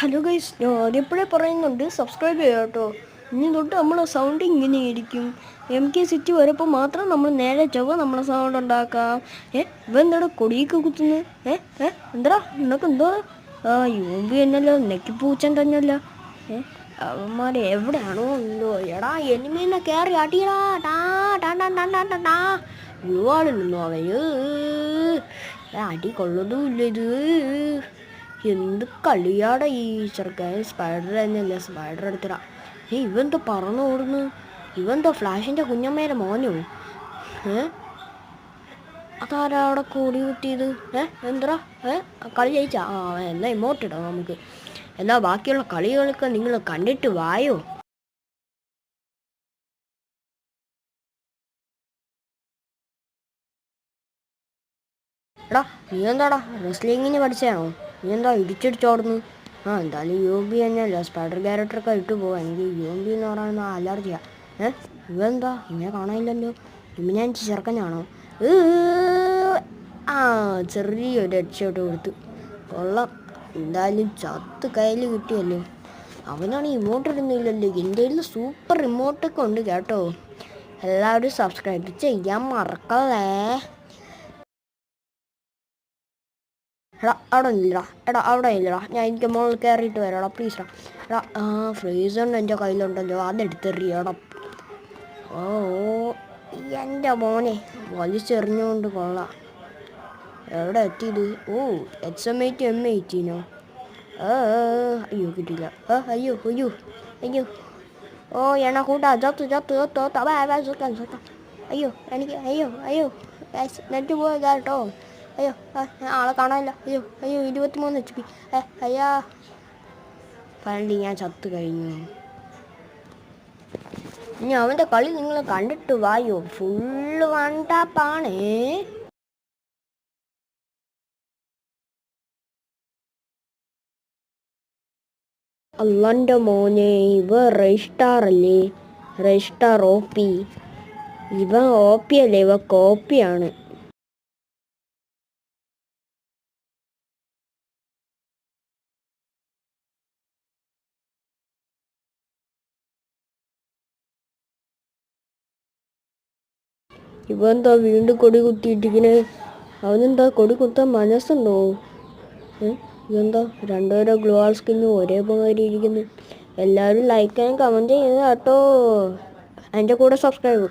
Hello guys, ഞാൻ ആദ്യപ്പോഴേ പറയുന്നുണ്ട്, subscribe ചെയ്യുക കേട്ടോ. ഇനി തൊട്ട് നമ്മളെ സൗണ്ട് ഇങ്ങനെ ആയിരിക്കും. MK സിറ്റി വരുമ്പോൾ മാത്രം നമ്മൾ നേരെ ചൊവ്വ നമ്മളെ സൗണ്ട് ഉണ്ടാക്കാം. ഇവെന്താടാ കൊടിയൊക്കെ കുത്തുന്നത്? എന്താടാ നിനക്ക് എന്തോ യൂമ്പി എന്നല്ലോ, നെക്കിപ്പൂച്ചൻ തന്നെയല്ല. അവന്മാരെ എവിടെയാണോ എന്തോ. എടാ എനിമീനെ കയറി അടിയടാ. യുവാളിരുന്നു അവന് അടി കൊള്ളതുമില്ല. ഇത് എന്ത് കളിയാടാ ഈ ചെറുക്കൻ. സ്പൈഡർ തന്നെയല്ല, സ്പൈഡർ എടുത്തിടാ. ഇവന്താ പറന്ന് ഓടുന്നു? ഇവന്താ ഫ്ലാഷിൻ്റെ കുഞ്ഞമ്മേരെ മോനോ? അതാരാ അവിടെ കൂടി കുത്തിയത്? എന്താ കളി ജയിച്ചാ? എന്നാ ഇമോട്ടിടാം നമുക്ക്. എന്നാ ബാക്കിയുള്ള കളികളൊക്കെ നിങ്ങൾ കണ്ടിട്ട് വായോ. എടാ നീ എന്താടാ റെസ്ലിങ്ങിന് പഠിച്ചതാണോ? നീ എന്താ ഇടിച്ചിടിച്ചോടുന്നു? എന്തായാലും UMP തന്നെയല്ല, സ്പൈഡർ ക്യാരക്ടറൊക്കെ ഇട്ട് പോവാം. എനിക്ക് UMP എന്ന് പറയുന്ന അലർജിയാ. ഇവെന്താ ഇങ്ങനെ കാണാനില്ലല്ലോ? ഞാൻ ചെറുക്കനാണോ? ചെറിയൊരു ഹെഡ്ഷോട്ട് കൊടുത്തു. കൊള്ളാം, എന്തായാലും ചത്ത് കയ്യിൽ കിട്ടിയല്ലോ. അവനാണ് ഇമോട്ട് ഇടുന്നില്ലല്ലോ. എൻ്റെ കയ്യിൽ സൂപ്പർ ഇമോട്ടൊക്കെ ഉണ്ട് കേട്ടോ. എല്ലാവരും സബ്സ്ക്രൈബ് ചെയ്യാൻ മറക്കല്ലേ. അവിടെ ഇല്ലടാ. അവിടെ ഇല്ലടാ. ഞാൻ എനിക്ക് മുകളിൽ കയറിയിട്ട് വരാടാ, പ്ലീസ് എടാ. ഫ്രീസറിന് എൻ്റെ കയ്യിലുണ്ടല്ലോ, അതെടുത്തെറിയടാ. ഓ എൻ്റെ മോനെ വലിച്ചെറിഞ്ഞുകൊണ്ട് കൊള്ളാം. എവിടെ എത്തിയത്? XM80 M18നോ? അയ്യോ കിട്ടിയില്ല. അയ്യോ അയ്യോ അയ്യോ. എണ്ണ കൂട്ടാ. അയ്യോ എനിക്ക് അയ്യോ നെറ്റ് പോയതാ കേട്ടോ. അയ്യോ ആളെ കാണാനില്ല. അയ്യോ 23 HP. അയ്യാ പണ്ട് ഞാൻ ചത്തു കഴിഞ്ഞു. ഇനി അവൻ്റെ കളി നിങ്ങൾ കണ്ടിട്ട് വായോ. ഫുള്ള് വണ്ടാപ്പാണേ. അല്ലൻ്റെ മോനെ, ഇവ റെയ്സ്റ്റാർ അല്ലേ? Raistar OP. ഇവ OP അല്ലേ, ഇവ കോപ്പിയാണ്. ഇവെന്താ വീണ്ടും കൊടി കുത്തിയിട്ടിങ്ങനെ? അവനെന്താ കൊടി കുത്താൻ മനസ്സുണ്ടോ? ഇതെന്താ രണ്ടുപേരെ ഗ്ലോവാൾ സ്കിന്നും ഒരേപോലെ ഇരിക്കുന്നു. എല്ലാവരും ലൈക്ക് ആൻഡ് കമൻറ്റ് ചെയ്യുക കേട്ടോ. എൻ്റെ കൂടെ സബ്സ്ക്രൈബ്.